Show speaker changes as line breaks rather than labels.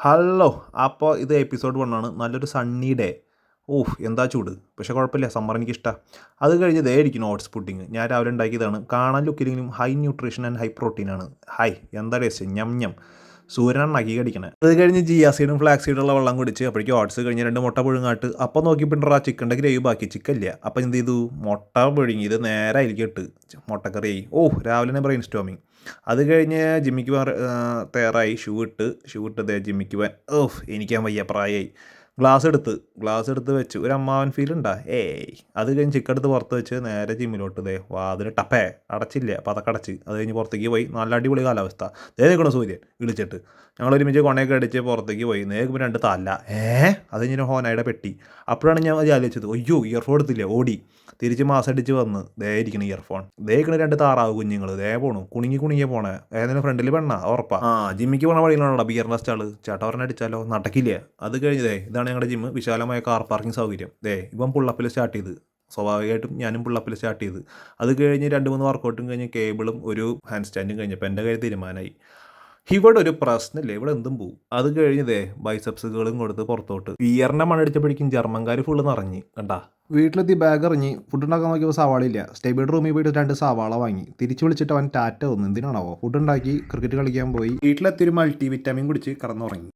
Hello. അപ്പോൾ ഇത് episode 1 ആണ്. നല്ലൊരു സണ്ണി ഡേ. ഓഹ് എന്താ ചൂട്. പക്ഷേ കുഴപ്പമില്ല, സമ്മർ എനിക്കിഷ്ടമാണ്. അത് കഴിഞ്ഞ് ദേ ഇരിക്കുന്നു ഓട്സ് പുഡിങ്. ഞാൻ രാവിലെ ഉണ്ടാക്കിയതാണ്. കാണാൻ ലുക്കിലെങ്കിലും ഹൈ ന്യൂട്രീഷൻ ആൻഡ് ഹൈ പ്രോട്ടീനാണ്. എന്താ ടേസ്റ്റ്, ഞം ഞം. സൂര്യനാണ് നക്കി കടിക്കണേ. അത് കഴിഞ്ഞ് ജിയാ സീഡും ഫ്ലാക്സ് സീഡുള്ള വെള്ളം കുടിച്ച് അപ്പോഴേക്കും ഓട്സ് കഴിഞ്ഞ് 2 മുട്ട പുഴുങ്ങാട്ട്. അപ്പം നോക്കിപ്പിണ്ടറാ ചിക്കൻ്റെ ഗ്രേവി ബാക്കി, ചിക്കൻ ഇല്ല. അപ്പം എന്ത് ചെയ്തു, മുട്ട പുഴുങ്ങി ഇത് നേരെ അതിലേക്ക് ഇട്ട് മുട്ടക്കറി. രാവിലെ തന്നെ ബ്രെയിൻ സ്റ്റോമിങ്. അത് കഴിഞ്ഞ് ജിമ്മിക്ക് പോകാൻ തയ്യാറായി. ഷൂ ഇട്ട് ദേ ജിമ്മിക്ക് പോകാൻ. എനിക്കാൻ വയ്യ, പ്രായമായി. ഗ്ലാസ് എടുത്ത് വെച്ചു. ഒരു അമ്മാവൻ ഫീൽ ഉണ്ടാ. അത് കഴിഞ്ഞ് ചിക്കൻ എടുത്ത് പുറത്ത് വെച്ച് നേരെ ജിമ്മിലോട്ട്. വാതിന് ടപ്പേ അടച്ചില്ല, അപ്പം അതൊക്കെ അടച്ച്. അത് കഴിഞ്ഞ് പുറത്തേക്ക് പോയി. നല്ല അടിപൊളി കാലാവസ്ഥ. നിൽക്കണോ സൂര്യൻ വിളിച്ചിട്ട്. ഞങ്ങൾ ഒരുമിച്ച് കൊണയൊക്കെ അടിച്ച് പുറത്തേക്ക് പോയി. നേക്കുമ്പോൾ 2 തല. അത് കഴിഞ്ഞ് ഹോനയുടെ പെട്ടി. അപ്പോഴാണ് ഞാൻ ആലോചിച്ചത്, അയ്യോ ഇയർഫോൺ എടുത്തില്ല. ഓടി തിരിച്ച് മാസടിച്ച് വന്ന് ഇരിക്കണം ഇയർഫോൺ. ഇരിക്കണ 2 താറാവ് കുഞ്ഞുങ്ങൾ പോണു. കുണുങ്ങിയ പോണേ. ഏതെങ്കിലും ഫ്രണ്ടിൽ പെണ്ണ ഉറപ്പാ. ജിമ്മിക്ക് പോണ വഴിയിലാണോ ബിയറിൻ്റെ സ്റ്റാള്. ചേട്ടാ പറഞ്ഞ അടിച്ചാലോ, നടക്കില്ല. അത് കഴിഞ്ഞ് ഇതാണ് ഞങ്ങളുടെ ജിമ്മ്. വിശാലമായ കാർ പാർക്കിംഗ് സൗകര്യം. ഇവൻ പുള്ളപ്പിൽ സ്റ്റാർട്ട് ചെയ്ത്. സ്വാഭാവികമായിട്ടും ഞാനും പുള്ളപ്പിൽ സ്റ്റാർട്ട് ചെയ്ത്. അത് കഴിഞ്ഞ് 2-3 വർക്കൗട്ടും കഴിഞ്ഞ് കേബിളും ഒരു ഹാൻഡ് സ്റ്റാൻഡും കഴിഞ്ഞപ്പോൾ എൻ്റെ കയ്യിൽ തീരുമാനമായി, ഇവിടെ ഒരു പ്രശ്നമില്ല, ഇവിടെ എന്തും പോവും. അത് കഴിഞ്ഞ് ബൈസെപ്സുകളും കൊടുത്ത് പുറത്തോട്ട്. ബിയറിൻ്റെ മണടിച്ചപ്പോഴേക്കും ജർമ്മൻകാർ ഫുള്ള് നിറഞ്ഞ് കണ്ടാ. വീട്ടിലെത്തി ബാഗ് ഇറങ്ങി. ഫുഡ് ഉണ്ടാക്കാൻ നോക്കിയപ്പോൾ സവാള ഇല്ല. സ്റ്റേബിൾ റൂമിൽ പോയിട്ട് 2 സവാള വാങ്ങി. തിരിച്ചു വിളിച്ചിട്ട് അവൻ ടാറ്റ വന്നു. എന്തിനാണാവോ. ഫുഡ് ഉണ്ടാക്കി ക്രിക്കറ്റ് കളിക്കാൻ പോയി. വീട്ടിലെത്തി ഒരു മൾട്ടി വിറ്റാമിൻ കുടിച്ച് കിടന്നുറങ്ങി.